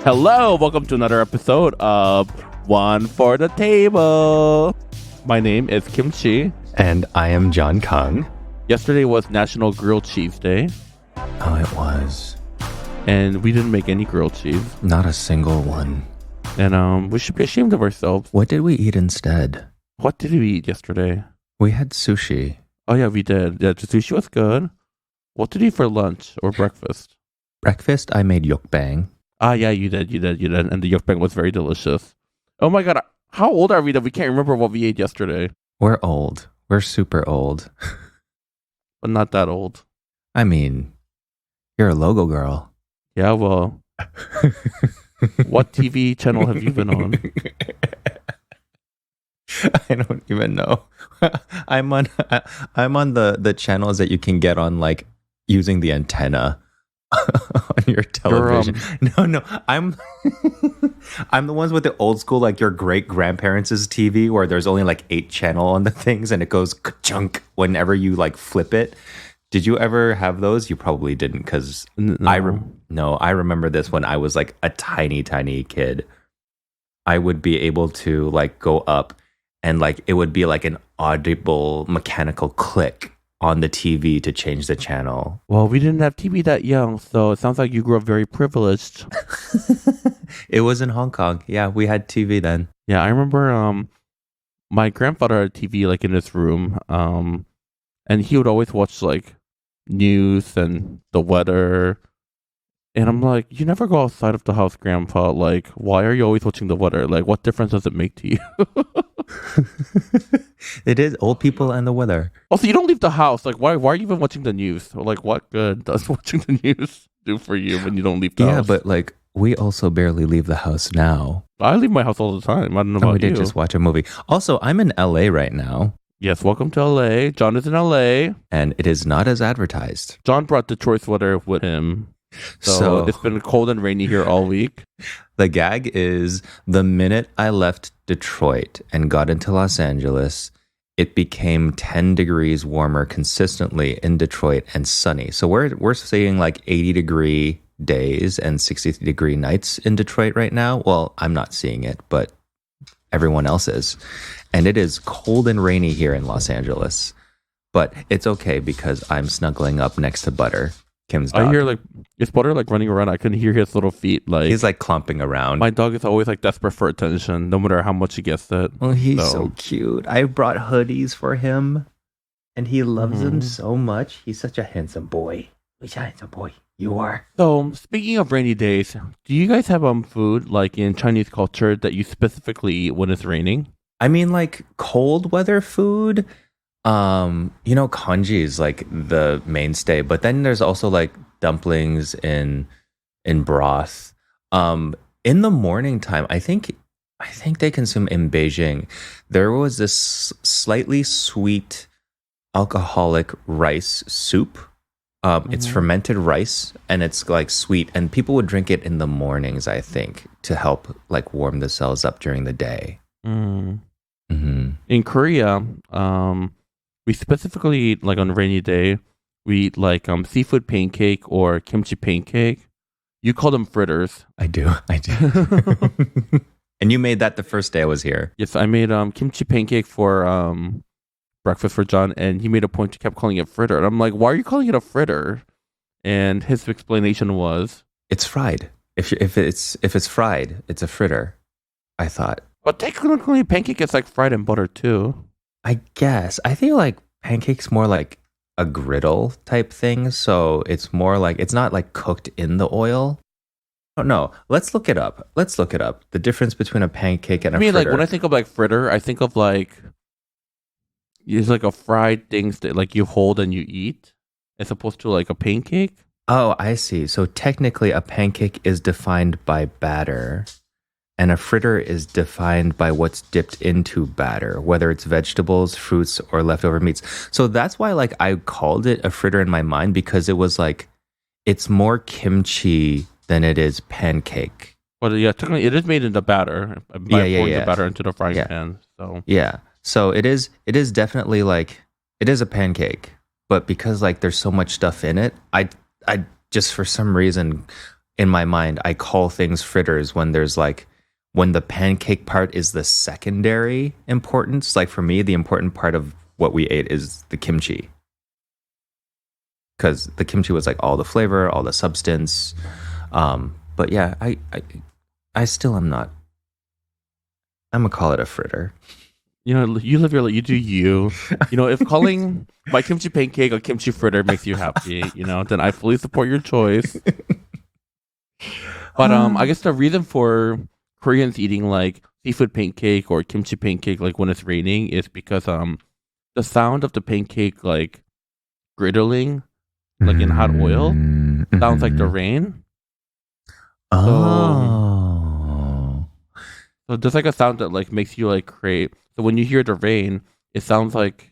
Hello, welcome to another episode of One for the Table. My name is Kimchi. And I am John Kung. Yesterday was National Grilled Cheese Day, Oh, it was. and we didn't make any grilled cheese. Not a single one. And we should be ashamed of ourselves. What did we eat instead? What did we eat yesterday? We had sushi. Oh yeah, we did. Yeah, the sushi was good. What did you eat for lunch or breakfast? Breakfast, I made yukbang. Ah, yeah, you did. And the yukbang was very delicious. Oh my god, how old are we that we can't remember what we ate yesterday? We're old. We're super old. But not that old. I mean, you're a logo girl. Yeah, well, what TV channel have you been on? I don't even know. I'm on the channels that you can get on, like, using the antenna on your television. No, I'm I'm the ones with the old school, like your great grandparents' TV, where there's only like 8 channel on the things and it goes ka-chunk whenever you like flip it. Did you ever have those? You probably didn't, because No. I remember this when I was like a tiny kid. I would be able to like go up and like it would be like an audible mechanical click on the TV to change the channel. Well, we didn't have TV that young, so it sounds like you grew up very privileged. It was in Hong Kong. Yeah, we had TV then. Yeah, I remember my grandfather had a TV like in his room, and he would always watch like news and the weather. And I'm like, you never go outside of the house, Grandpa. Like, why are you always watching the weather? Like, what difference does it make to you? It is old people and the weather. Also, you don't leave the house. Like, why are you even watching the news? Or like, what good does watching the news do for you when you don't leave the house? Yeah, but like we also barely leave the house now. I leave my house all the time. I don't know Oh, about we did you. just watch a movie. Also, I'm in LA right now, Yes, welcome to LA. John is in LA. and it is not as advertised. John brought the choice sweater with him. So it's been cold and rainy here all week. The gag is, the minute I left Detroit and got into Los Angeles, it became 10 degrees warmer consistently in Detroit and sunny. So we're seeing like 80-degree days and 60-degree nights in Detroit right now. Well, I'm not seeing it, but everyone else is. And it is cold and rainy here in Los Angeles. But it's okay because I'm snuggling up next to Butter, Kim's dog. I hear like, is Butter like running around? I couldn't hear his little feet. Like, He's like clumping around. my dog is always like desperate for attention, no matter how much he gets it. Oh, he's so cute. I brought hoodies for him, and he loves them so much. He's such a handsome boy. He's a handsome boy. You are. So, speaking of rainy days, do you guys have food like in Chinese culture that you specifically eat when it's raining? I mean, like cold weather food. Congee is like the mainstay, but then there's also like dumplings in broth. In the morning time, I think they consume in Beijing. There was this slightly sweet alcoholic rice soup. It's fermented rice and it's like sweet, and people would drink it in the mornings, I think, to help like warm the cells up during the day. Mm-hmm. In Korea, we specifically eat like on a rainy day, we eat like seafood pancake or kimchi pancake. You call them fritters. I do. And you made that the first day I was here. Yes, I made kimchi pancake for breakfast for John, and he made a point to kept calling it fritter. And I'm like, why are you calling it a fritter? And his explanation was, it's fried. If it's fried, it's a fritter, I thought. But technically pancake is like fried in butter too. I guess. I feel like pancake's more like a griddle type thing, so it's more like, it's not like cooked in the oil. Oh no, let's look it up. The difference between a pancake and a fritter. Like when I think of like fritter, I think of like, it's like a fried things that like you hold and you eat, as opposed to like a pancake. Oh, I see. So technically a pancake is defined by batter, and a fritter is defined by what's dipped into batter, whether it's vegetables, fruits, or leftover meats. So that's why like I called it a fritter in my mind, because it was like, it's more kimchi than it is pancake. Well, yeah, technically it is made in the batter by pouring the batter into the frying pan. So yeah, so it is definitely like, it is a pancake, but because like there's so much stuff in it, I just for some reason in my mind, I call things fritters when there's like, when the pancake part is the secondary importance. Like for me, the important part of what we ate is the kimchi. Because the kimchi was like all the flavor, all the substance. But yeah, I still am not. I'm gonna call it a fritter. You know, you live your life. You do you. You know, if calling my kimchi pancake a kimchi fritter makes you happy, you know, then I fully support your choice. But I guess the reason for Koreans eating like seafood pancake or kimchi pancake like when it's raining is because the sound of the pancake like griddling like in hot oil sounds like the rain. Oh. So there's like a sound that like makes you like crave. So when you hear the rain, it sounds like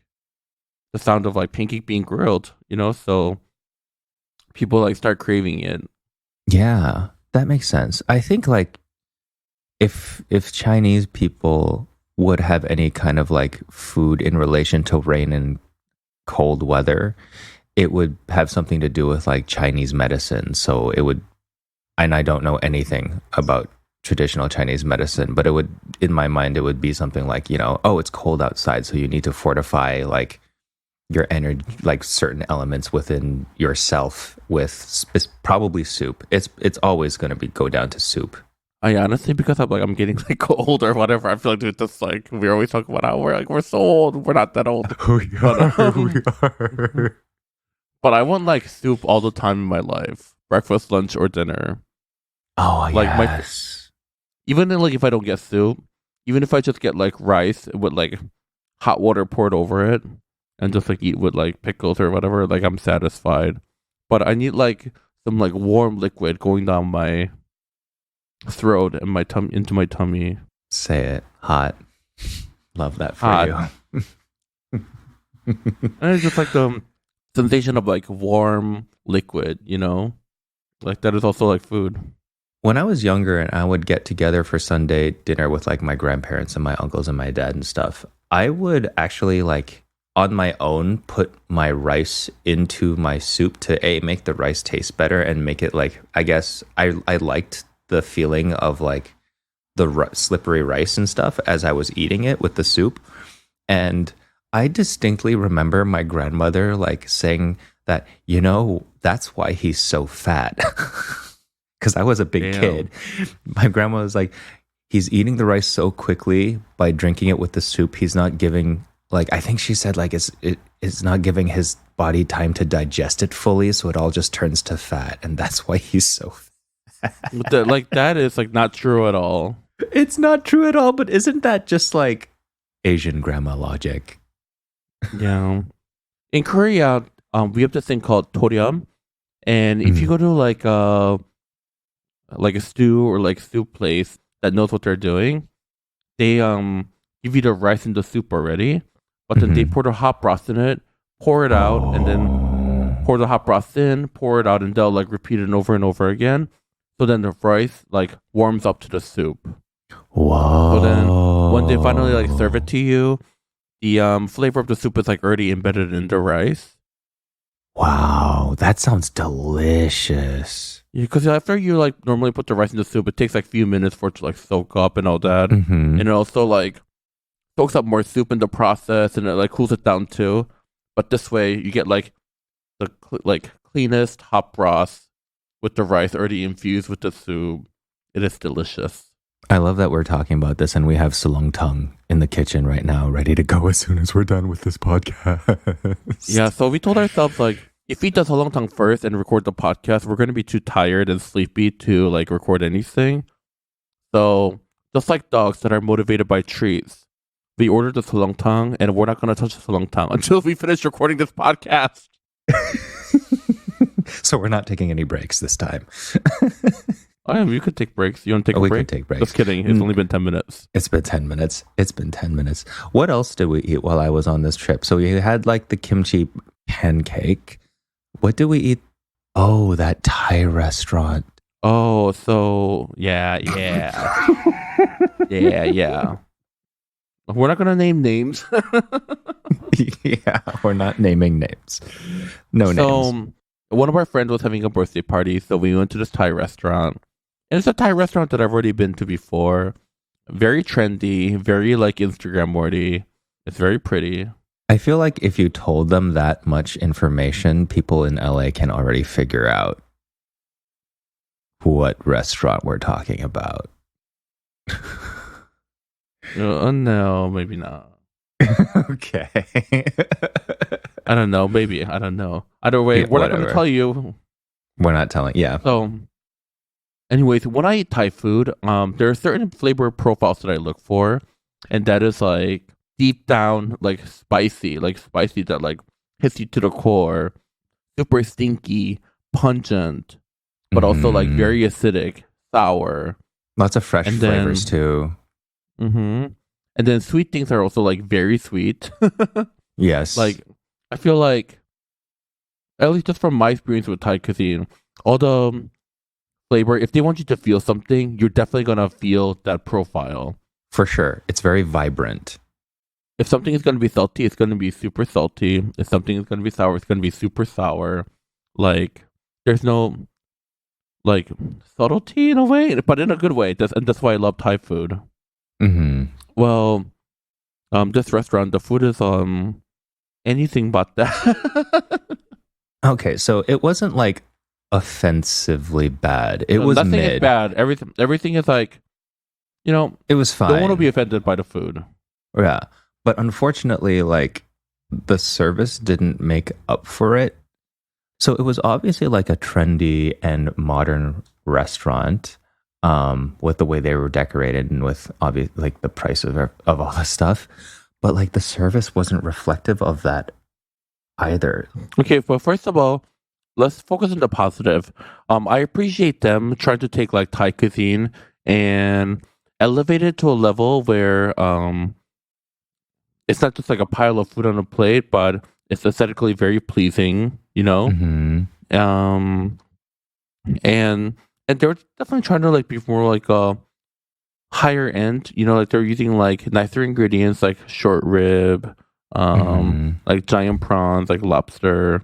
the sound of like pancake being grilled, you know? So people like start craving it. Yeah, that makes sense. I think like if Chinese people would have any kind of like food in relation to rain and cold weather, it would have something to do with like Chinese medicine. So it would, and I don't know anything about traditional Chinese medicine, but it would, in my mind, it would be something like, you know, oh, it's cold outside, so you need to fortify like your energy, like certain elements within yourself with probably soup. It's always going to go down to soup. I honestly, because I'm getting like cold or whatever, I feel like it's just like we always talk about how we're so old. We're not that old. We are. But I want like soup all the time in my life, breakfast, lunch, or dinner. Oh, like yes. Even like if I don't get soup, even if I just get like rice with like hot water poured over it and just like eat with like pickles or whatever, like I'm satisfied. But I need like some like warm liquid going down my throat and my tummy into my tummy. Say it. Hot. Love that for Hot. you. And it's just like the sensation of like warm liquid, you know? Like that is also like food. When I was younger and I would get together for Sunday dinner with like my grandparents and my uncles and my dad and stuff, I would actually like on my own put my rice into my soup to make the rice taste better and make it like, I guess I liked the feeling of like the slippery rice and stuff as I was eating it with the soup. And I distinctly remember my grandmother like saying that, you know, that's why he's so fat. Because I was a big kid. My grandma was like, he's eating the rice so quickly by drinking it with the soup. He's not giving, like, I think she said, like, it's not giving his body time to digest it fully. So it all just turns to fat. And that's why he's so fat. Like, that is, like, not true at all. It's not true at all. But isn't that just, like, Asian grandma logic? Yeah. In Korea, we have this thing called toryum. And if you go to, like a stew or like soup place that knows what they're doing, they give you the rice in the soup already, but then they pour the hot broth in it, pour it out, and then pour the hot broth in, pour it out, and they'll like repeat it over and over again. So then the rice like warms up to the soup. Wow. So then when they finally like serve it to you, the flavor of the soup is like already embedded in the rice. Wow, that sounds delicious. Yeah, because after you like normally put the rice in the soup, it takes like a few minutes for it to like soak up and all that, and it also like soaks up more soup in the process, and it like cools it down too. But this way, you get like the cleanest hot broth with the rice already infused with the soup. It is delicious. I love that we're talking about this, and we have sulong tongue in the kitchen right now, ready to go as soon as we're done with this podcast. Yeah, so we told ourselves like, if we do sulong tongue first and record the podcast, we're going to be too tired and sleepy to like record anything. So just like dogs that are motivated by treats, we ordered the sulong tongue, and we're not going to touch the sulong tongue until we finish recording this podcast. So we're not taking any breaks this time. Oh, yeah, you could take breaks. You want to take a break? We could take breaks. Just kidding. It's only been 10 minutes. It's been 10 minutes. What else did we eat while I was on this trip? So we had like the kimchi pancake. What did we eat? Oh, that Thai restaurant. Oh, so yeah. Yeah. We're not going to name names. Yeah, we're not naming names. No names. one of our friends was having a birthday party, so we went to this Thai restaurant. And it's a Thai restaurant that I've already been to before. Very trendy, very like Instagram worthy. It's very pretty. I feel like if you told them that much information, people in LA can already figure out what restaurant we're talking about. No, maybe not. Okay. I don't know. Maybe. I don't know. Either way, Yeah, we're not going to whatever. tell you. We're not telling. Yeah. So, anyways, when I eat Thai food, there are certain flavor profiles that I look for, and that is like deep down, like spicy that like hits you to the core, super stinky, pungent, but also like Mhm. very acidic, sour, Lots of fresh and flavors then too. and then sweet things are also like very sweet. Yes. Like I feel like, at least just from my experience with Thai cuisine, all the flavor, if they want you to feel something, you're definitely gonna feel that profile. For sure. It's very vibrant. If something is gonna be salty, it's gonna be super salty. If something is gonna be sour, it's gonna be super sour. Like there's no like subtlety in a way, but in a good way. And that's why I love Thai food. Hmm. Well, this restaurant, the food is anything but that. Okay, so it wasn't like offensively bad. It No, was nothing is mid. bad. Everything is like, It was don't want to be fine. offended by the food. Yeah. But unfortunately, like the service didn't make up for it. So it was obviously like a trendy and modern restaurant, with the way they were decorated and with obvious like the price of all the stuff. But like the service wasn't reflective of that either. Okay, well, first of all, let's focus on the positive. I appreciate them trying to take like Thai cuisine and elevate it to a level where it's not just like a pile of food on a plate, but it's aesthetically very pleasing, you know? Hmm. Um and they're definitely trying to like be more like a higher end, like they're using like nicer ingredients like short rib, Hmm. like giant prawns, like lobster.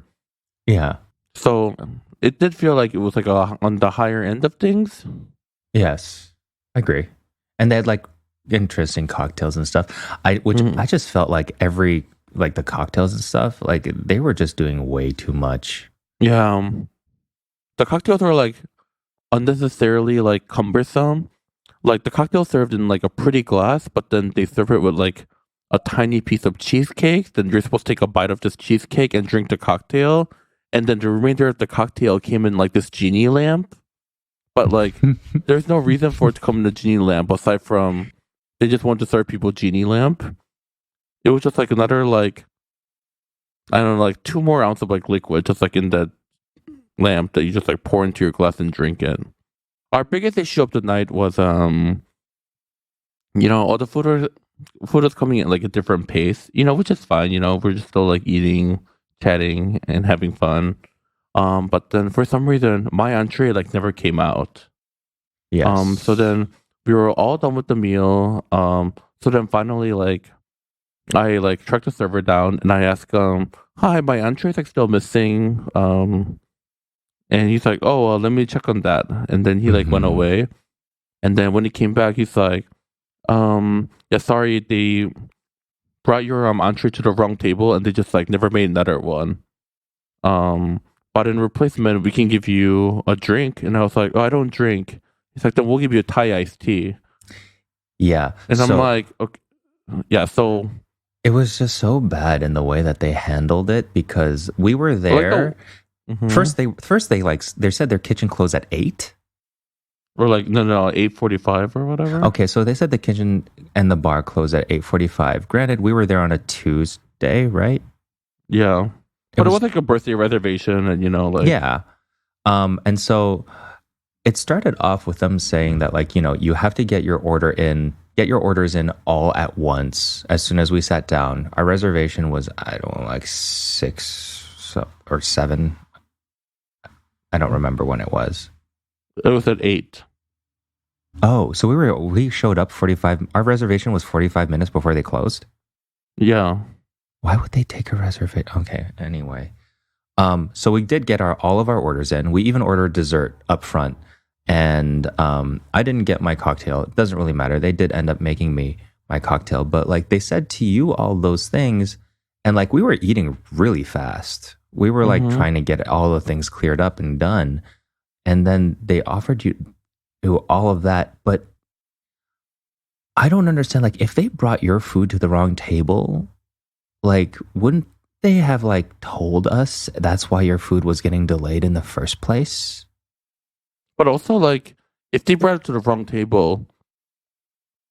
Yeah. So it did feel like it was like on the higher end of things. Yes. I agree. And they had like interesting cocktails and stuff. Which Mhm. I just felt like every like the cocktails and stuff, like they were just doing way too much. Yeah, the cocktails were like unnecessarily like cumbersome. Like the cocktail served in like a pretty glass, but then they serve it with like a tiny piece of cheesecake. Then you're supposed to take a bite of this cheesecake and drink the cocktail, and then the remainder of the cocktail came in like this genie lamp. But like, there's no reason for it to come in a genie lamp aside from they just want to serve people genie lamp. It was just like another like, I don't know, like 2 more ounces of like liquid just like in that lamp that you just like pour into your glass and drink it. Our biggest issue of the night was all the food was coming at like a different pace, which is fine. We're just still like eating, chatting, and having fun. But then for some reason, my entree like never came out. So Yes. then we were all done with the meal. So then finally, like I like tracked the server down and I asked, "Hi, my entree's like still missing." And he's like, "Oh, well, let me check on that." And then he like went Hmm. away. And then when he came back, he's like, yeah, sorry, they brought your entree to the wrong table and they just like never made another one. But in replacement, we can give you a drink." And I was like, "Oh, I don't drink." He's like, "Then we'll give you a Thai iced tea." Yeah. And I'm So like, "Okay, yeah." So it was just so bad in the way that they handled it because we were like there. mhm. First they like they said their kitchen closed at 8. We're like, no, 8:45 or whatever. Okay, so they said the kitchen and the bar closed at 8:45. Granted, we were there on a Tuesday, right? Yeah, It but it was was like a birthday reservation, and like yeah. And so it started off with them saying that like, you have to get your orders in all at once as soon as we sat down. Our reservation was I don't know like 6 or 7. I don't remember when it was. it was at 8. Oh, so we showed up 45. Our reservation was 45 minutes before they closed. Yeah, Why would they take a reservation? Okay, anyway. So we did get all of our orders in. We even ordered dessert up front. And I didn't get my cocktail. It doesn't really matter. They did end up making me my cocktail. But like they said to you all those things. And like we were eating really fast. We were like trying to get all the things cleared up and done. And then they offered you all of that. But I don't understand. Like if they brought your food to the wrong table, like wouldn't they have like told us that's why your food was getting delayed in the first place? But also, like, if they brought it to the wrong table,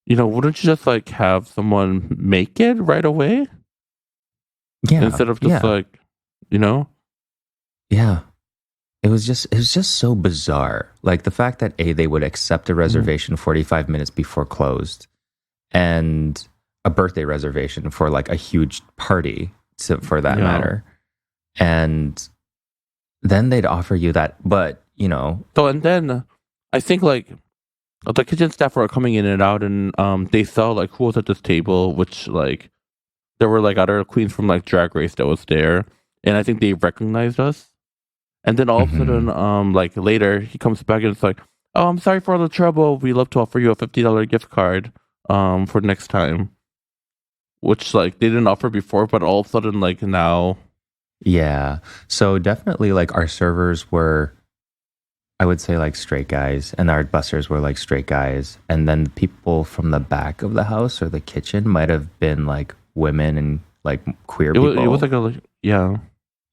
wouldn't you just like have someone make it right away Yeah. instead of just like, Yeah. It was just so bizarre. Like the fact that they would accept a reservation 45 minutes before closed and a birthday reservation for like a huge party for that matter. And then they'd offer you that, but So, and then I think like the kitchen staff were coming in and out, and they saw like who was at this table, which like there were like other queens from like Drag Race that was there, and I think they recognized us. And then all of a sudden, like later, he comes back and it's like, "Oh, I'm sorry for all the trouble. We love to offer you a $50 gift card, for next time," which like they didn't offer before, but all of a sudden, like now, yeah. So definitely, like our servers were, I would say, like straight guys, and our bussers were like straight guys, and then people from the back of the house or the kitchen might have been like women and like queer people. It was like yeah.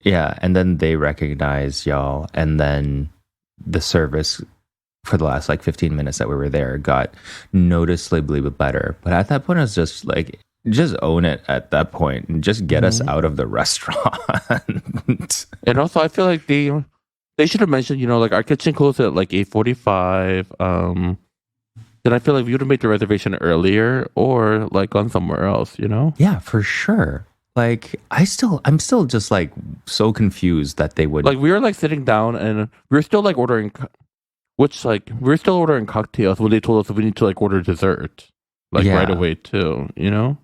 Yeah, and then they recognized y'all, and then the service for the last like 15 minutes that we were there got noticeably better. But at that point, I was just like, just own it at that point and just get us out of the restaurant. And also, I feel like they should have mentioned, like our kitchen closed at like 8:45. Then I feel like we would have made the reservation earlier or like gone somewhere else, Yeah, for sure. Like I'm still just like so confused that they would like we were like sitting down and we were still like ordering, which like we were still ordering cocktails when they told us that we need to like order dessert like right away too,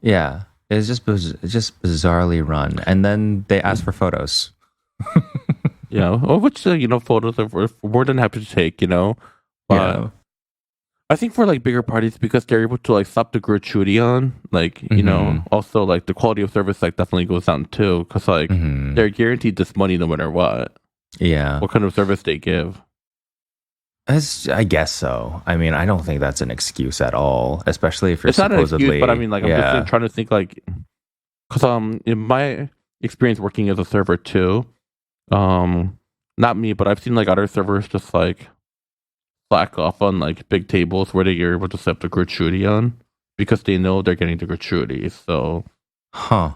Yeah, it's just bizarrely run, and then they asked for photos. Which photos we're more than happy to take, but I think for like bigger parties, because they're able to like stop the gratuity on, like also like the quality of service like definitely goes down too, because like they're guaranteed this money no matter what. Yeah, what kind of service they give. I guess so. I mean, I don't think that's an excuse at all, especially if you're it's supposedly. Not an excuse, but I mean, like I'm just trying to think like, because in my experience working as a server too, not me, but I've seen like other servers just like slack off on like big tables where they're able to set the gratuity on because they know they're getting the gratuity. So, I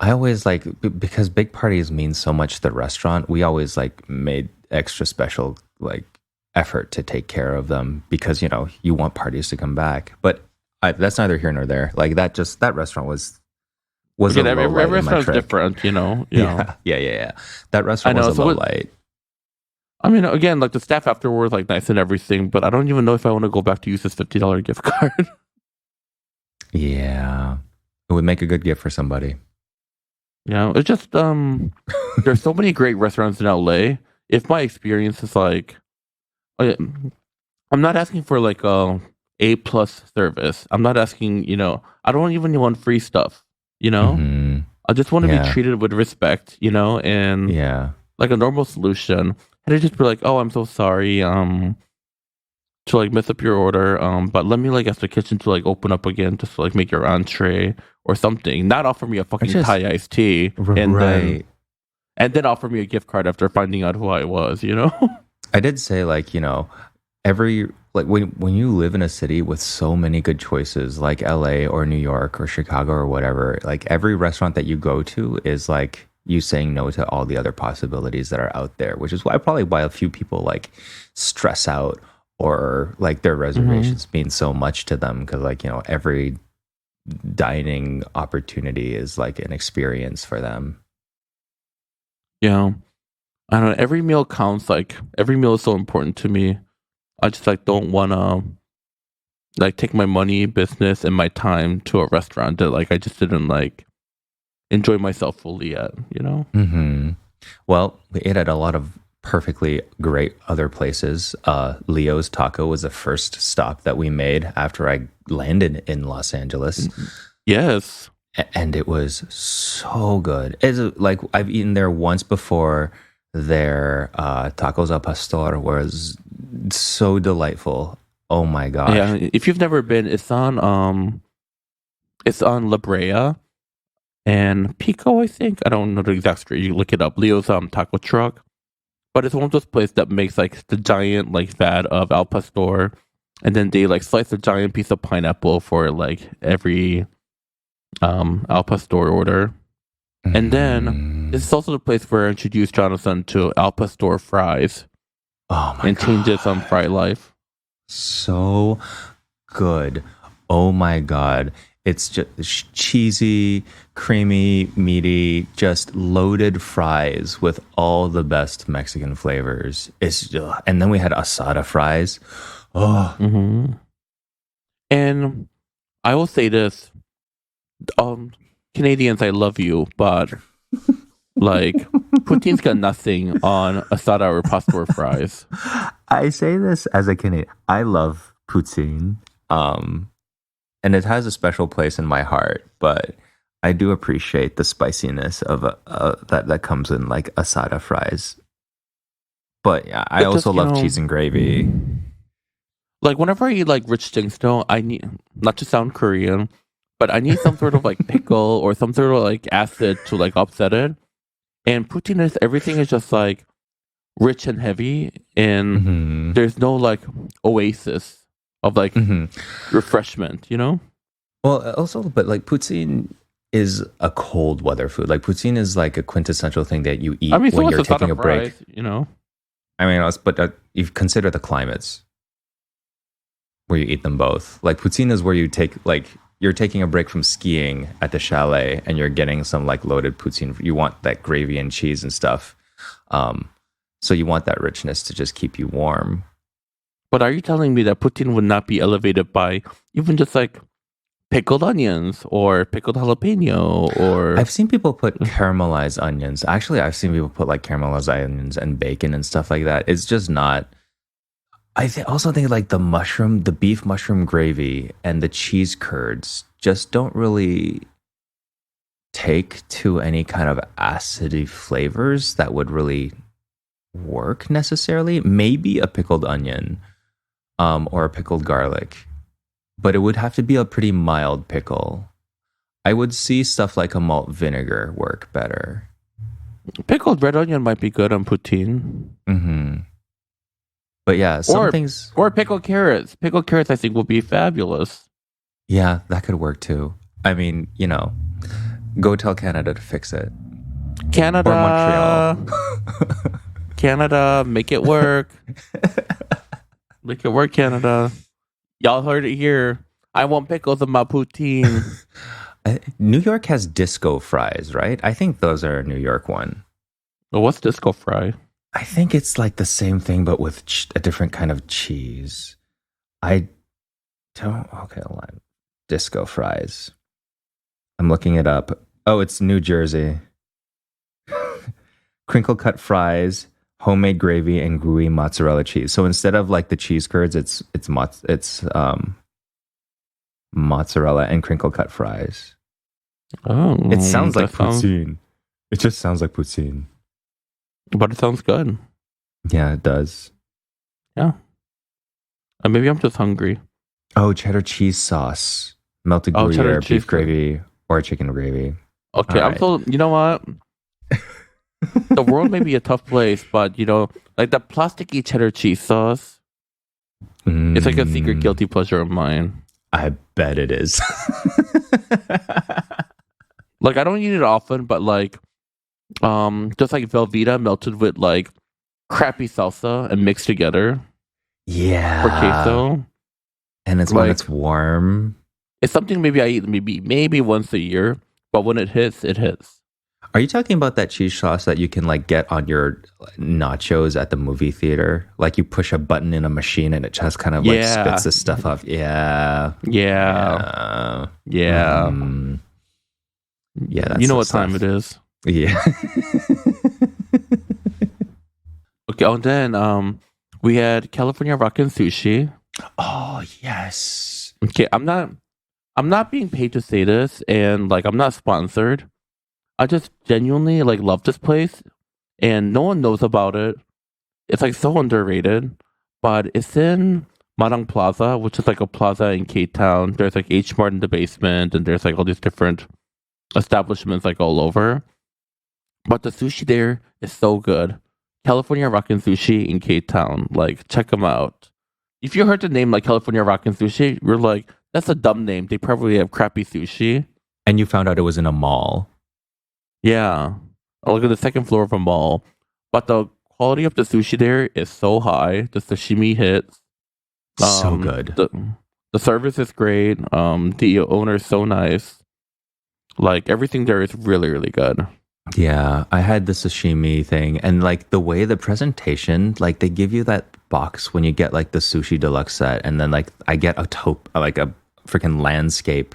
always like, because big parties mean so much to the restaurant, we always like made extra special like effort to take care of them because you want parties to come back. But that's neither here nor there. Like that restaurant was again, every restaurant is different, Yeah. That restaurant was a low light. I mean, again, like the staff afterwards, like nice and everything, but I don't even know if I want to go back to use this $50 gift card. Yeah, it would make a good gift for somebody. Yeah, it's just there's so many great restaurants in LA. If my experience is like, I'm not asking for like A+ service. I'm not asking, I don't even want free stuff. I just want to be treated with respect, and like a normal solution. And I just be like, oh, I'm so sorry, to like mess up your order. But let me like ask the kitchen to like open up again, just to like make your entree or something. Not offer me a fucking Thai iced tea, and then offer me a gift card after finding out who I was. I did say like every like when you live in a city with so many good choices like LA or New York or Chicago or whatever, like every restaurant that you go to is like you saying no to all the other possibilities that are out there, which is probably why a few people like stress out or like their reservations mean so much to them, because like every dining opportunity is like an experience for them. Yeah, I don't know. Every meal counts. Like every meal is so important to me. I just like don't want to like take my money, business, and my time to a restaurant that like I just didn't like enjoy myself fully at. Well, we ate at a lot of perfectly great other places. Leo's Taco was the first stop that we made after I landed in Los Angeles. Yes. And it was so good. It's like I've eaten there once before. Their tacos al pastor was so delightful. Oh my gosh. Yeah. If you've never been, it's on La Brea and Pico, I think. I don't know the exact street. You look it up. Leo's taco truck. But it's one of those places that makes like the giant like vat of al pastor, and then they like slice a giant piece of pineapple for like every al pastor order. And then this is also the place where I introduced Jonathan to al pastor fries. Oh my and god. changed his fry life. So good. Oh my god. It's just cheesy, creamy, meaty, just loaded fries with all the best Mexican flavors. And then we had asada fries. Oh, Mm-hmm. And I will say this, Canadians, I love you, but like poutine's got nothing on asada or pasta or fries. I say this as a Canadian. I love poutine. And it has a special place in my heart, but I do appreciate the spiciness of that comes in like asada fries. But yeah, I also love cheese and gravy. Like whenever I eat like rich things, though, I need, not to sound Korean, but I need some sort of like pickle or some sort of like acid to like offset it. And poutine is, everything is just like rich and heavy, and there's no like oasis of like refreshment, you know? Well, also, but like poutine is a cold weather food. Like poutine is like a quintessential thing that you eat when you're taking a break. You know? I mean, but you consider the climates where you eat them both. Like poutine is where you take like you're taking a break from skiing at the chalet and you're getting some like loaded poutine. You want that gravy and cheese and stuff. So you want that richness to just keep you warm. But are you telling me that poutine would not be elevated by even just like pickled onions or pickled jalapeno? Or I've seen people put caramelized onions. Actually, I've seen people put like caramelized onions and bacon and stuff like that. It's just not. Also think like the beef mushroom gravy and the cheese curds just don't really take to any kind of acidy flavors that would really work necessarily. Maybe a pickled onion, or a pickled garlic, but it would have to be a pretty mild pickle. I would see stuff like a malt vinegar work better. Pickled red onion might be good on poutine. But yeah, things... Or pickled carrots. Pickled carrots, I think, will be fabulous. Yeah, that could work too. I mean, go tell Canada to fix it. Canada. Or Montreal. Canada, make it work. Make it work, Canada. Y'all heard it here. I want pickles in my poutine. New York has disco fries, right? I think those are a New York one. Well, what's disco fry? I think it's like the same thing, but with a different kind of cheese. I don't... Okay, hold on. Disco fries. I'm looking it up. Oh, it's New Jersey. Crinkle cut fries, homemade gravy, and gooey mozzarella cheese. So instead of like the cheese curds, it's mozzarella and crinkle cut fries. Oh, it sounds like poutine. It just sounds like poutine. But it sounds good. Yeah, it does. Yeah. Maybe I'm just hungry. Oh, cheddar cheese sauce, melted Gruyere, beef gravy, or chicken gravy. Okay, I'm so... You know what? The world may be a tough place, but like the plasticky cheddar cheese sauce, it's like a secret guilty pleasure of mine. I bet it is. Like I don't eat it often, but like, just like Velveeta melted with like crappy salsa and mixed together. Yeah. For queso. And it's like, when it's warm. It's something maybe I eat maybe once a year, but when it hits, it hits. Are you talking about that cheese sauce that you can like get on your nachos at the movie theater? Like you push a button in a machine and it just kind of like spits this stuff off. Yeah. Yeah. Yeah. Yeah. You know what time it is. Yeah. Okay, and then we had California Rockin' Sushi. Oh, yes. Okay, I'm not being paid to say this, and like I'm not sponsored. I just genuinely like love this place, and no one knows about it. It's like so underrated, but it's in Marang Plaza, which is like a plaza in Cape Town. There's like H Mart in the basement, and there's like all these different establishments like all over. But the sushi there is so good. California Rockin' Sushi in Cape Town, like check them out. If you heard the name like California Rockin' Sushi, you're like, that's a dumb name. They probably have crappy sushi. And you found out it was in a mall. Yeah, look at the second floor of a mall. But the quality of the sushi there is so high. The sashimi hits. So good. The service is great. The owner is so nice. Like everything there is really, really good. Yeah, I had the sashimi thing, and like the way the presentation, like they give you that box when you get like the sushi deluxe set, and then like I get like a freaking landscape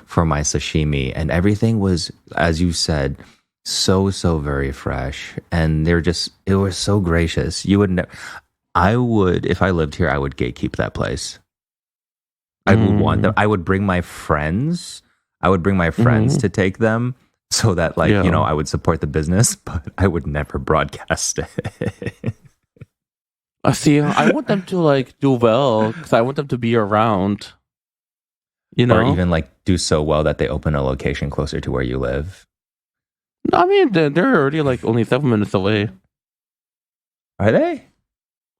for my sashimi, and everything was, as you said, so very fresh, and it was so gracious. You would I would, if I lived here, I would gatekeep that place. I would want them. I would bring my friends. To take them so that like, Yeah. I would support the business, but I would never broadcast it. See, I want them to like do well because I want them to be around. Or even like do so well that they open a location closer to where you live. I mean, they're already like only 7 minutes away. Are they?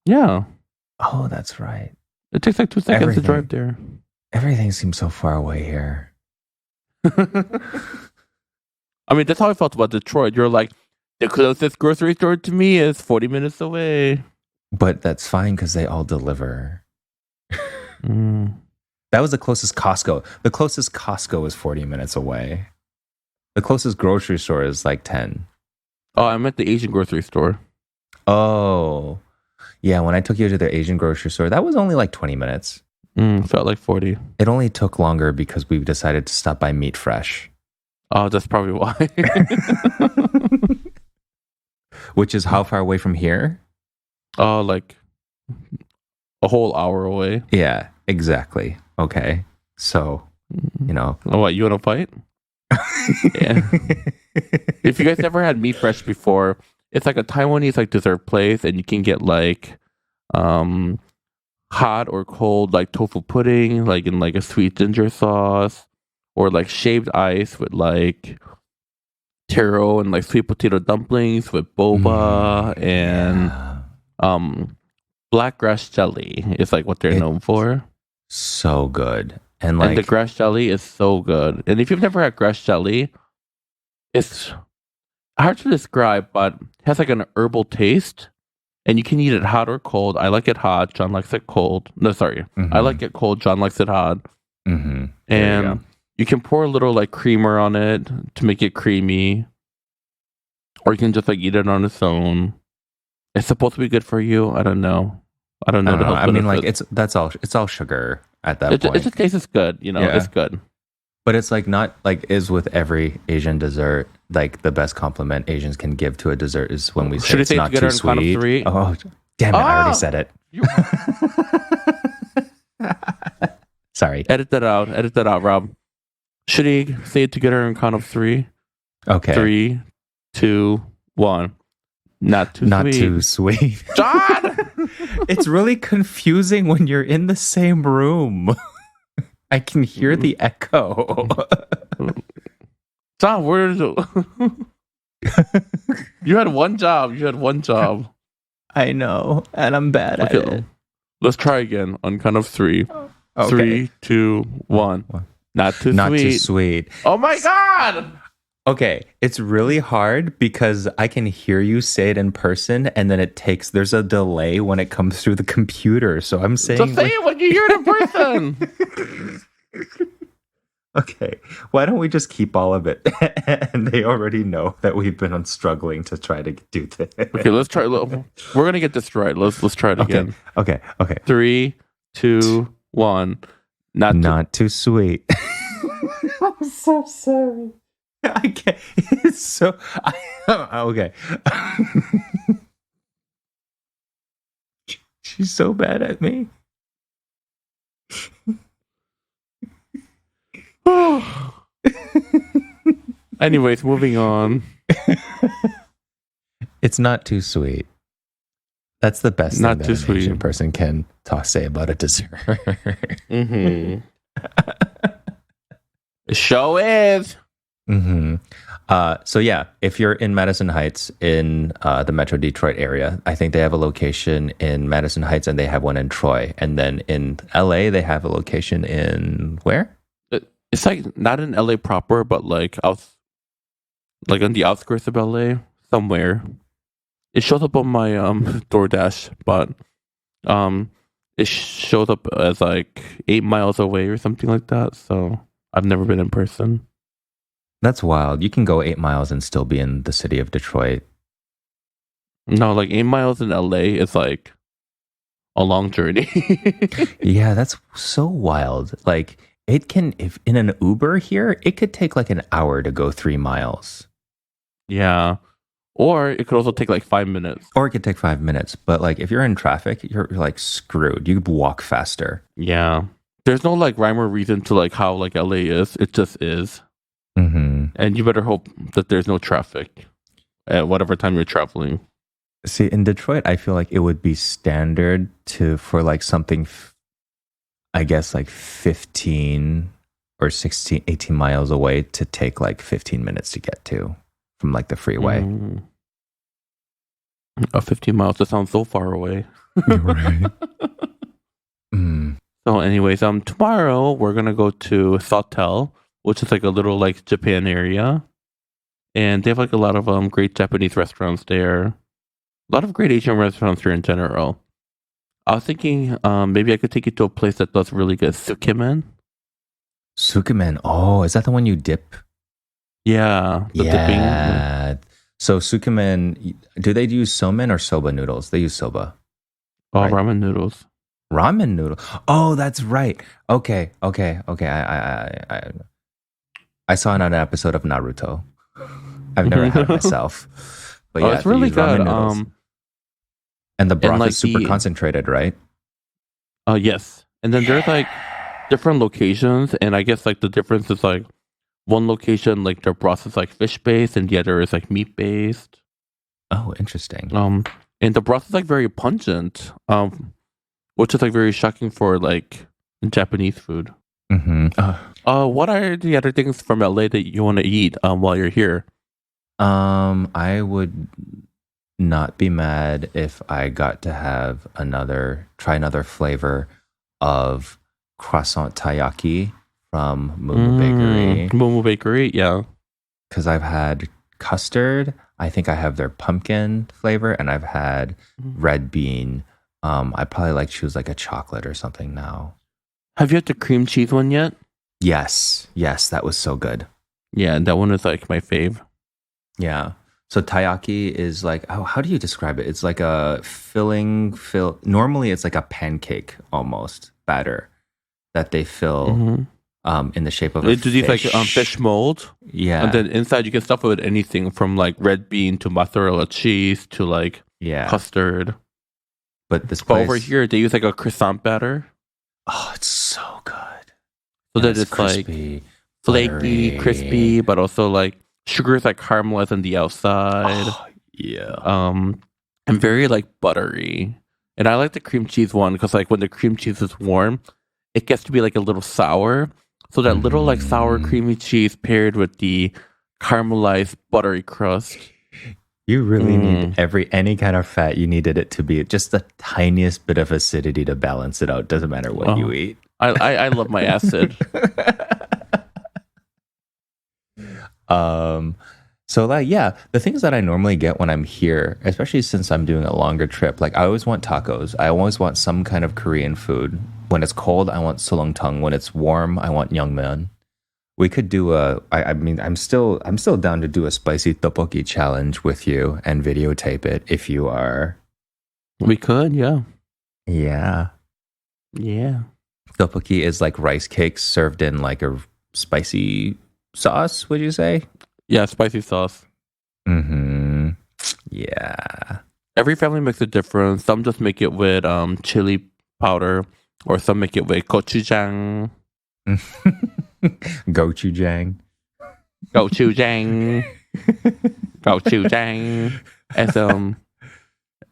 Yeah, Oh, that's right. it takes like 2 seconds to drive there. Everything seems so far away here. I mean, that's how I felt about Detroit. You're like, the closest grocery store to me is 40 minutes away. But that's fine because they all deliver. Mm. That was the closest Costco. The closest Costco is 40 minutes away. The closest grocery store is like 10. Oh, I meant the Asian grocery store. Oh, yeah. When I took you to the Asian grocery store, that was only like 20 minutes. Felt like 40. It only took longer because we decided to stop by Meat Fresh. Oh, that's probably why. Which is how far away from here? Oh, like a whole hour away. Yeah, exactly. Okay. So, Oh, what, you want to fight? Yeah. If you guys ever had Meat Fresh before, it's like a Taiwanese like dessert place, and you can get like hot or cold like tofu pudding, like in like a sweet ginger sauce, or like shaved ice with like taro and like sweet potato dumplings with boba and yeah. black grass jelly is like what they're known for. So good. And like And the grass jelly is so good. And if you've never had grass jelly, it's hard to describe, but it has like an herbal taste. And you can eat it hot or cold. I like it hot. John likes it cold. No, sorry. I like it cold. John likes it hot. And you can pour a little like creamer on it to make it creamy. Or you can just like eat it on its own. It's supposed to be good for you. I don't know. I don't know. I mean, like it's all sugar at that point. It just tastes good. Yeah. It's good. But it's like not like is with every Asian dessert. Like the best compliment Asians can give to a dessert is when we say Should it's we say not together too on count of sweet. three? Oh, damn it! I already said it. Sorry. Edit that out, Rob. Should we say it together on count of three? Okay. 3, 2, 1. Not too sweet. John! It's really confusing when you're in the same room. I can hear the echo. John, where's You had one job. I know, and I'm bad at it. Let's try again on count of 3. Okay. 3, 2, 1. Not too sweet. Oh my God! Okay, it's really hard because I can hear you say it in person, and then there's a delay when it comes through the computer. So I'm saying, Just say it when you hear it in person. Okay, why don't we just keep all of it? And they already know that we've been struggling to try to do this. Okay, let's try. We're gonna get this right. Let's try it again. Okay. 3, 2, 1. Not too sweet. I'm so sorry. I can't. It's so. Okay. She's so bad at me. Anyways, moving on. It's not too sweet. That's the best Not thing too that an sweet. Asian person can say about a dessert. Mm-hmm. The show is. Mm-hmm. So yeah, if you're in Madison Heights in the Metro Detroit area, I think they have a location in Madison Heights and they have one in Troy. And then in LA, they have a location in where? It's like not in LA proper, but like like on the outskirts of LA somewhere. It shows up on my DoorDash, but it shows up as like 8 miles away or something like that. So I've never been in person. That's wild. You can go 8 miles and still be in the city of Detroit. No, like 8 miles in LA is like a long journey. Yeah, that's so wild. Like it can, if in an Uber here, it could take like an hour to go 3 miles. Yeah. Or it could also take like 5 minutes. Or it could take 5 minutes. But like if you're in traffic, you're like screwed. You could walk faster. Yeah. There's no like rhyme or reason to like how like LA is. It just is. Mm-hmm. And you better hope that there's no traffic at whatever time you're traveling. See, in Detroit, I feel like it would be standard for like something, I guess like 15 or 16, 18 miles away to take like 15 minutes to get to from like the freeway. 15 miles, that sounds so far away. Right. So anyways, tomorrow we're going to go to Sawtell, which is like a little like Japan area. And they have like a lot of great Japanese restaurants there. A lot of great Asian restaurants here in general. I was thinking maybe I could take you to a place that does really good sukemen. Sukemen. Oh, is that the one you dip? Yeah. Yeah. So sukemen, do they use somen or soba noodles? They use soba. Oh, right? Ramen noodles. Ramen noodle. Oh, that's right. Okay. I saw it on an episode of Naruto. I've never had it myself. But yeah, it's really good. And the broth like is super concentrated, right? Yes. And then there's like different locations, and I guess like the difference is like one location like their broth is like fish based, and the other is like meat based. Oh, interesting. And the broth is like very pungent, which is like very shocking for like Japanese food. Mm-hmm. What are the other things from LA that you want to eat while you're here? I would not be mad if I got to have try another flavor of croissant taiyaki from Mumu Bakery. Mumu Bakery, yeah. Because I've had custard. I think I have their pumpkin flavor, and I've had red bean. I'd probably like choose like a chocolate or something now. Have you had the cream cheese one yet? Yes, that was so good. Yeah, that one is like my fave. Yeah. So taiyaki is like, how do you describe it? It's like a normally it's like a pancake almost batter that they fill in the shape of a fish. Like fish mold. Yeah. And then inside you can stuff it with anything from like red bean to mozzarella cheese to like custard. But this place, over here they use like a croissant batter. Oh, it's so good. So that it's crispy, like flaky, crispy, but also like sugar is like caramelized on the outside. Oh, yeah. And very like buttery. And I like the cream cheese one because like when the cream cheese is warm, it gets to be like a little sour. So that little like sour creamy cheese paired with the caramelized buttery crust. You really need any kind of fat. You needed it to be just the tiniest bit of acidity to balance it out. Doesn't matter what you eat. I love my acid. So like, yeah, the things that I normally get when I'm here, especially since I'm doing a longer trip, like I always want tacos. I always want some kind of Korean food. When it's cold, I want sulongtang. When it's warm, I want nyangmyeon. We could do I'm still down to do a spicy tteokbokki challenge with you and videotape it if you are. We could, yeah. Yeah. Yeah. Tteokbokki is like rice cakes served in like a spicy sauce, would you say? Yeah, spicy sauce. Mm-hmm. Yeah. Every family makes it different. Some just make it with chili powder, or some make it with gochujang. Gochujang. Gochujang. Gochujang.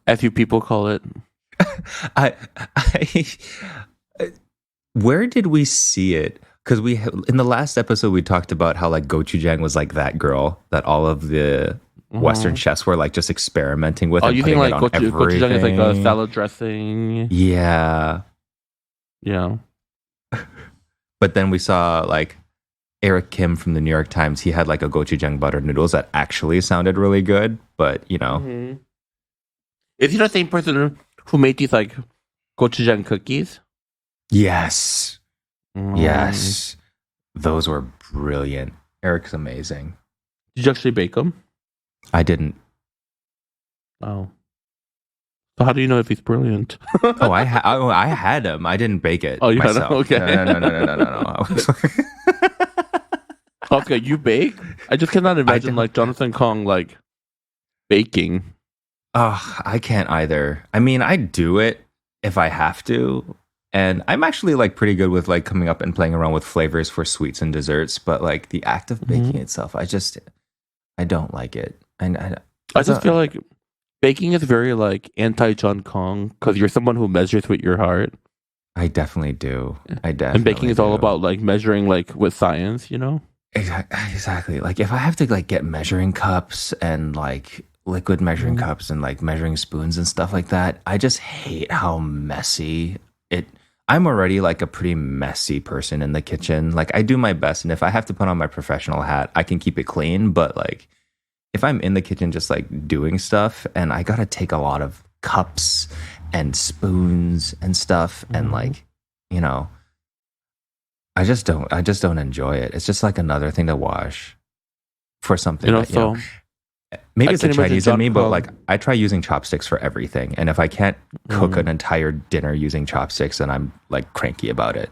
As you people call it. I where did we see it? Because in the last episode we talked about how like gochujang was like that girl that all of the Western chefs were like just experimenting with. Oh, and you think putting like it on gochujang is like a everything. salad dressing? Yeah. Yeah. But then we saw like Eric Kim from the New York Times. He had like a gochujang butter noodles that actually sounded really good. But you know, Is he the same person who made these like gochujang cookies? yes, yes, those were brilliant. Eric's amazing. Did you actually bake them? I didn't. Oh. So how do you know if he's brilliant? Oh, I had him. I didn't bake it. Oh, you had myself. him? Okay. No. I was Okay, you bake? I just cannot imagine like Jonathan Kong like baking. Oh, I can't either. I mean, I do it if I have to. And I'm actually like pretty good with like coming up and playing around with flavors for sweets and desserts. But like the act of baking itself, I don't like it. I just feel like baking is very like anti John Kong because you're someone who measures with your heart. I definitely do. And baking is all about like measuring like with science, you know? Exactly. Like if I have to like get measuring cups and like liquid measuring cups and like measuring spoons and stuff like that, I just hate how messy it. I'm already like a pretty messy person in the kitchen. Like I do my best, and if I have to put on my professional hat, I can keep it clean. But like if I'm in the kitchen just like doing stuff and I gotta take a lot of cups and spoons and stuff and like, you know, I just don't enjoy it. It's just like another thing to wash for something. You know, that, you know, maybe it's the Chinese in me, but like I try using chopsticks for everything. And if I can't cook an entire dinner using chopsticks, then I'm like cranky about it.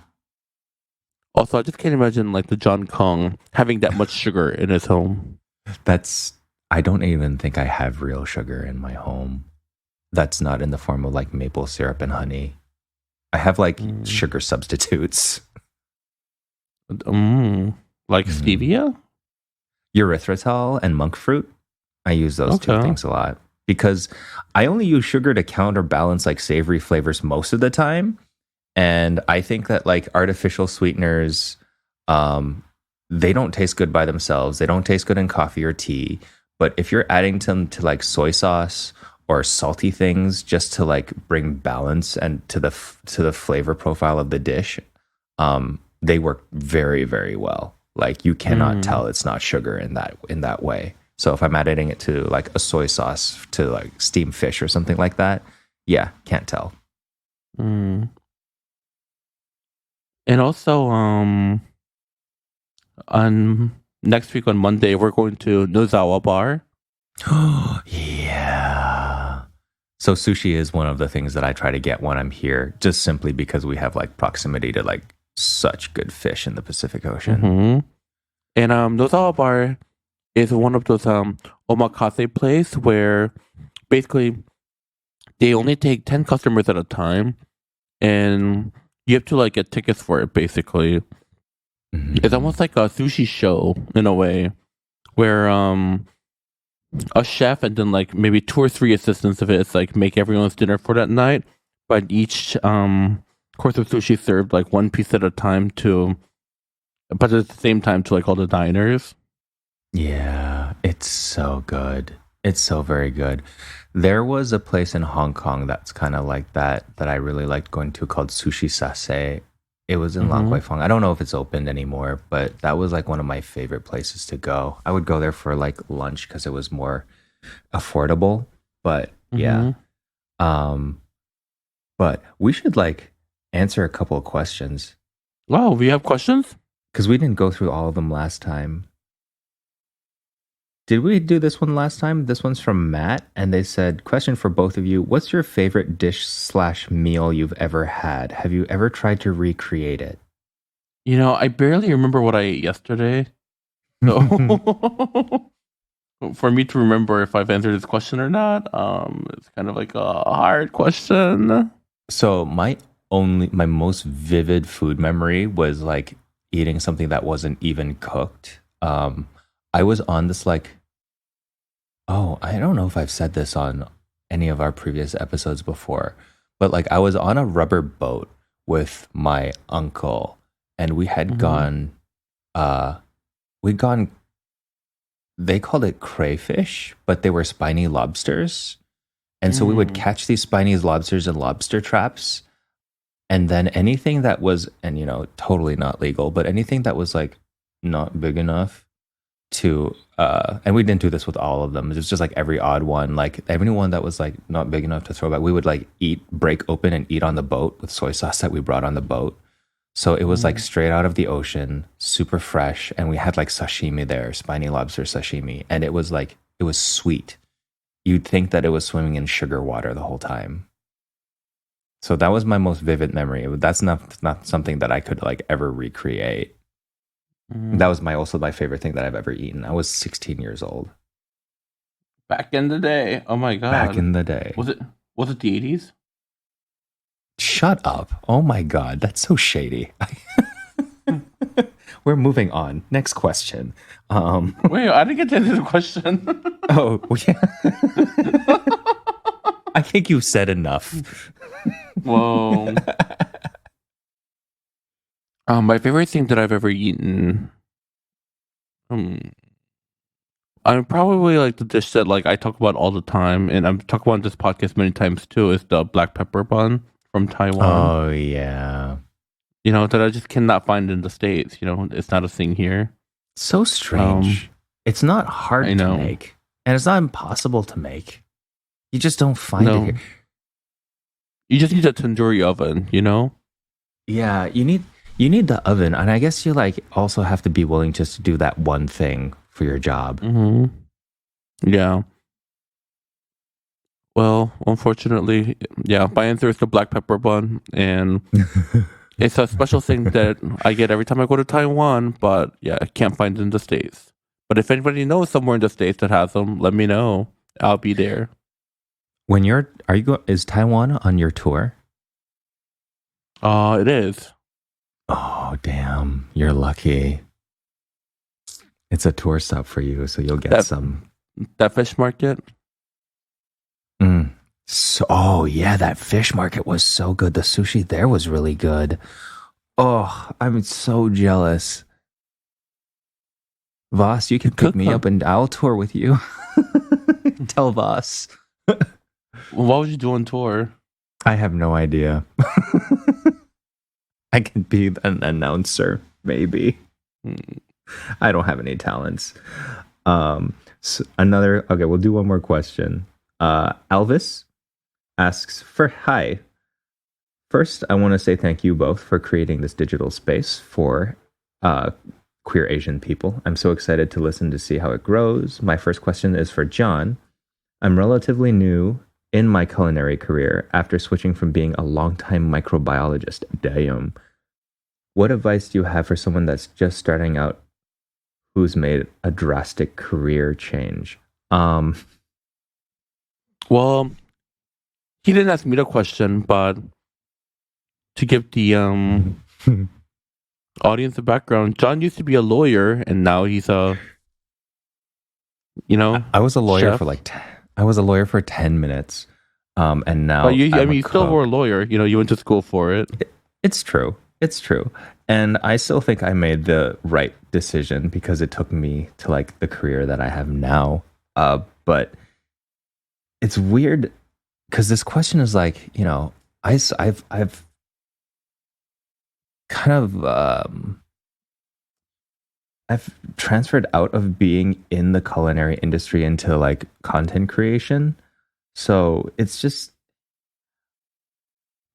Also, I just can't imagine like the John Kong having that much sugar in his home. I don't even think I have real sugar in my home. That's not in the form of like maple syrup and honey. I have like sugar substitutes. Like stevia? Erythritol and monk fruit. I use those two things a lot because I only use sugar to counterbalance like savory flavors most of the time. And I think that like artificial sweeteners, they don't taste good by themselves. They don't taste good in coffee or tea. But if you're adding them to like soy sauce or salty things just to like bring balance and to the flavor profile of the dish, they work very, very well. Like you cannot tell it's not sugar in that way. So if I'm adding it to like a soy sauce to like steamed fish or something like that, yeah, can't tell. And also, on next week on Monday, we're going to Nozawa Bar. Yeah. So sushi is one of the things that I try to get when I'm here, just simply because we have like proximity to like such good fish in the Pacific Ocean. And Nozawa Bar is one of those omakase place where basically they only take 10 customers at a time, and you have to like get tickets for it. Basically, it's almost like a sushi show in a way, where a chef and then like maybe 2 or 3 assistants of it is like make everyone's dinner for that night, but each course of sushi served like one piece at a time but at the same time to like all the diners. Yeah, it's so good. It's so very good. There was a place in Hong Kong that's kind of like that I really liked going to called Sushi Sase. It was in Lang Kwai Fong. I don't know if it's opened anymore, but that was like one of my favorite places to go. I would go there for like lunch because it was more affordable. But yeah. But we should like answer a couple of questions. Wow, we have questions? Because we didn't go through all of them last time. Did we do this one last time? This one's from Matt, and they said, question for both of you. What's your favorite dish/meal you've ever had? Have you ever tried to recreate it? You know, I barely remember what I ate yesterday. So For me to remember if I've answered this question or not, it's kind of like a hard question. So my most vivid food memory was like eating something that wasn't even cooked. I was on this like, oh, I don't know if I've said this on any of our previous episodes before, but like I was on a rubber boat with my uncle, and we had Mm-hmm. gone, we'd gone. They called it crayfish, but they were spiny lobsters. And so we would Mm. catch these spiny lobsters in lobster traps. And then anything that was, and totally not legal, but anything that was like not big enough to, and we didn't do this with all of them. It was just like every odd one, like everyone that was like not big enough to throw back, we would like break open and eat on the boat with soy sauce that we brought on the boat. So it was like Mm. straight out of the ocean, super fresh. And we had like sashimi there, spiny lobster sashimi. And it was like, it was sweet. You'd think that it was swimming in sugar water the whole time. So that was my most vivid memory. That's not something that I could like ever recreate. Mm. That was also my favorite thing that I've ever eaten. I was 16 years old Back in the day. Oh my back god. in the day. Was it the 80s? Shut up. Oh my God. That's so shady. We're moving on. Next question. Wait, I didn't get to answer the question. Oh, yeah. I think you said enough. Whoa. My favorite thing that I've ever eaten. I'm probably like the dish that like I talk about all the time, and I'm talking about this podcast many times too. Is the black pepper bun from Taiwan? Oh, yeah. That I just cannot find in the States. It's not a thing here. So strange. It's not I hard to know. make, and it's not impossible to make. You just don't find it No, here. you just need a tandoori oven. Yeah, you need the oven, and I guess you like also have to be willing just to do that one thing for your job. Mm-hmm. Yeah. Well, unfortunately, yeah. My answer is the black pepper bun, and it's a special thing that I get every time I go to Taiwan. But yeah, I can't find it in the States. But if anybody knows somewhere in the States that has them, let me know. I'll be there. When is Taiwan on your tour? It is. Oh, damn. You're lucky. It's a tour stop for you, so you'll get That some. that fish market. Mm. So, oh, yeah, that fish market was so good. The sushi there was really good. Oh, I'm so jealous. Voss, you can pick me up and I'll tour with you. Tell Voss. What would you do on tour? I have no idea. I can be an announcer, maybe. I don't have any talents. Okay, we'll do one more question. Elvis asks hi. First, I want to say thank you both for creating this digital space for queer Asian people. I'm so excited to listen to see how it grows. My first question is for John. I'm relatively new in my culinary career after switching from being a longtime microbiologist. Damn. What advice do you have for someone that's just starting out who's made a drastic career change? Well, he didn't ask me the question, but to give the audience a background, John used to be a lawyer, and now he's a, I was a lawyer chef. for I was a lawyer for 10 minutes. And now But you I'm a still cook. were a lawyer. You went to school for it. It's true. It's true. And I still think I made the right decision because it took me to like the career that I have now. But it's weird because this question is like, I've kind of I've transferred out of being in the culinary industry into like content creation. So it's just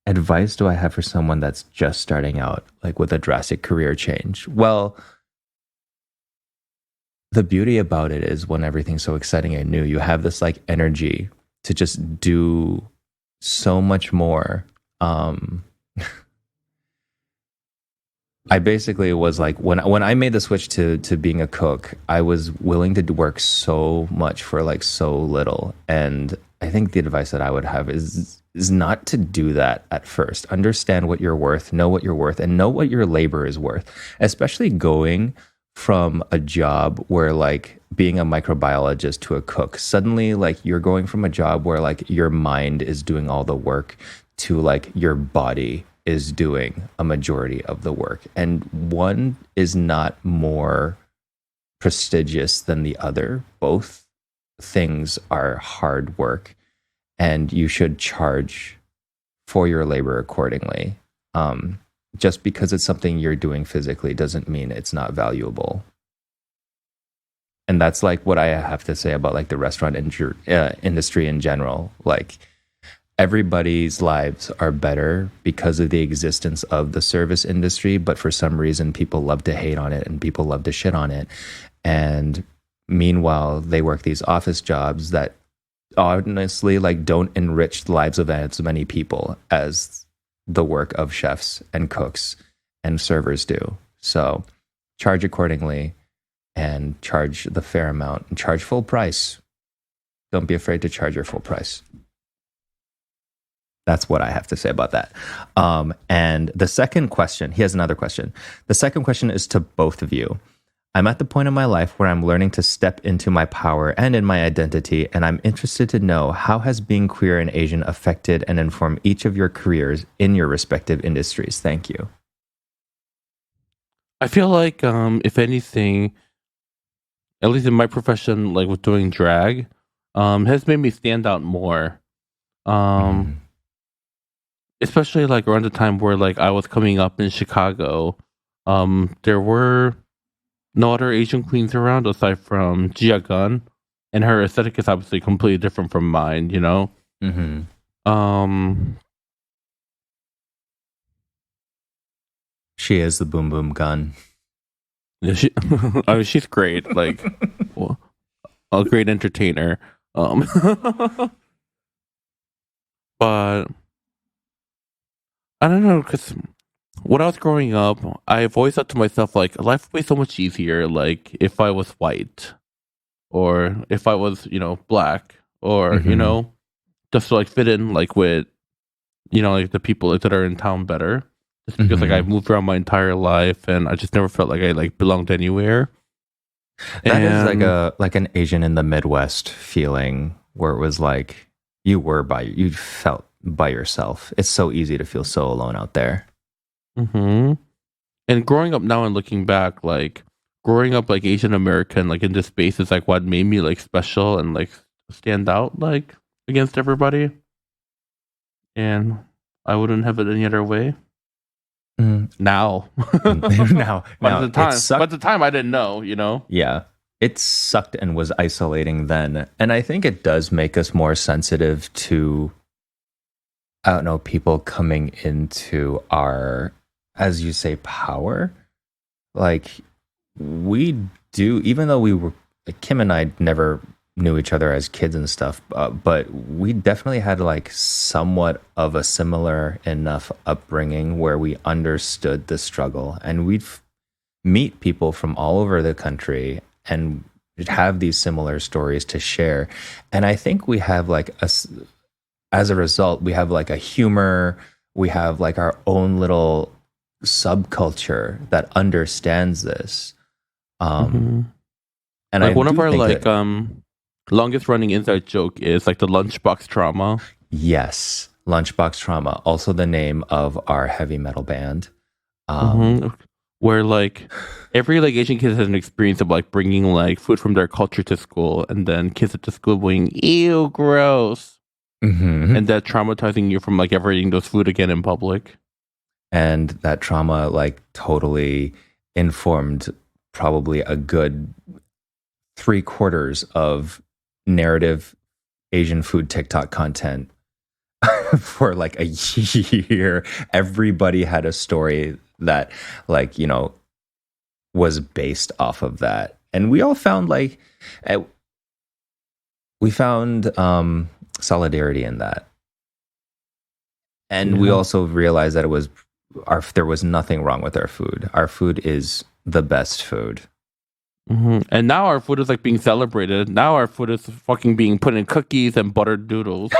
advice do I have for someone that's just starting out, like with a drastic career change? Well, the beauty about it is when everything's so exciting and new, you have this like energy to just do so much more. I basically was like, when I made the switch to being a cook, I was willing to work so much for like so little. And I think the advice that I would have is not to do that at first. Understand what you're worth, know what you're worth, and know what your labor is worth. Especially going from a job where like being a microbiologist to a cook, suddenly like you're going from a job where like your mind is doing all the work to like your body is doing a majority of the work. And one is not more prestigious than the other. Both things are hard work, and you should charge for your labor accordingly. Just because it's something you're doing physically doesn't mean it's not valuable. And that's like what I have to say about like the restaurant industry in general. Like, everybody's lives are better because of the existence of the service industry, but for some reason people love to hate on it and people love to shit on it. And meanwhile, they work these office jobs that honestly like don't enrich the lives of as many people as the work of chefs and cooks and servers do. So charge accordingly and charge the fair amount and charge full price. Don't be afraid to charge your full price. That's what I have to say about that. And the second question, he has another question. The second question is to both of you. I'm at the point in my life where I'm learning to step into my power and in my identity, and I'm interested to know, how has being queer and Asian affected and informed each of your careers in your respective industries? Thank you. I feel like, if anything, at least in my profession, like with doing drag, has made me stand out more. Especially like around the time where like I was coming up in Chicago, there were no other Asian queens around aside from Gia Gunn, and her aesthetic is obviously completely different from mine, you know. She is the boom boom gun. Yeah, I mean, she's great, like well, a great entertainer. But I don't know, because when I was growing up, I've always thought to myself, like, life would be so much easier, like, if I was white, or if I was, you know, black, or, you know, just to, like, fit in, like, with, you know, like, the people like, that are in town better. Just because, like, I've moved around my entire life, and I just never felt like I, like, belonged anywhere. That is like an Asian in the Midwest feeling, where it was like you felt by yourself. It's so easy to feel so alone out there. And growing up now and looking back, like growing up like Asian American, like in this space is like what made me like special and like stand out like against everybody. And I wouldn't have it any other way. Now. now, but at the time I didn't know, you know? Yeah. It sucked and was isolating then. And I think it does make us more sensitive to, I don't know, people coming into our, as you say, power. Like, we do, even though we were, like, Kim and I never knew each other as kids and stuff, but we definitely had like somewhat of a similar enough upbringing where we understood the struggle, and we'd meet people from all over the country and have these similar stories to share. And I think we have like as a result, we have like a humor, we have like our own little subculture that understands this. And like one of our like longest running inside joke is like the lunchbox trauma. Yes, lunchbox trauma, also the name of our heavy metal band. Where like every like Asian kid has an experience of like bringing like food from their culture to school, and then kids at the school going, ew, gross. And that traumatizing you from like ever eating those food again in public. And that trauma like totally informed probably a good 3/4 of narrative Asian food TikTok content for like a year. Everybody had a story that like, you know, was based off of that. And we all found like, we found solidarity in that. And we also realized that it was there was nothing wrong with our food. Our food is the best food. And now our food is like being celebrated. Now our food is fucking being put in cookies and buttered doodles.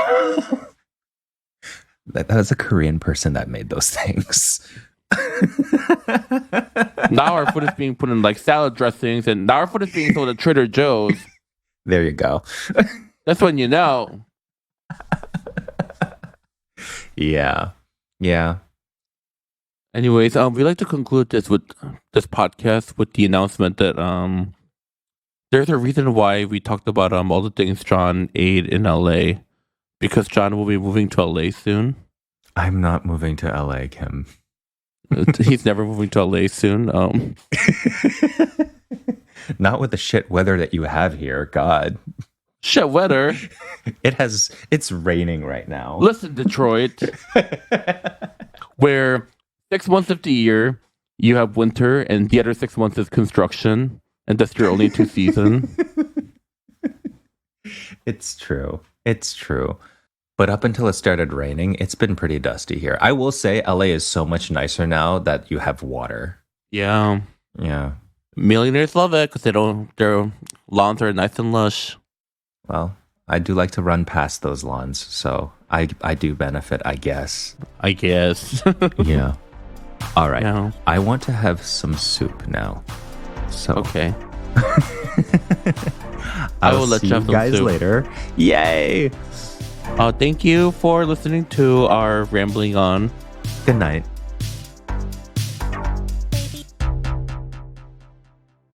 That was a Korean person that made those things. Now our food is being put in like salad dressings, and now our food is being sold at Trader Joe's. There you go. That's when you know. Yeah. Anyways, we like to conclude this podcast with the announcement that there's a reason why we talked about all the things John ate in LA, because John will be moving to LA soon. I'm not moving to LA, Kim. He's never moving to LA soon. Not with the shit weather that you have here. God. Shit weather. It's raining right now. Listen, Detroit, where 6 months of the year you have winter and the other 6 months is construction, and that's your only 2 seasons. It's true. But up until it started raining, it's been pretty dusty here. I will say LA is so much nicer now that you have water. Yeah. Millionaires love it because their lawns are nice and lush. Well, I do like to run past those lawns, so I do benefit, I guess. Yeah. All right. Yeah. I want to have some soup now. So okay. I will let you have some guys soup later. Yay! Thank you for listening to our rambling on. Good night.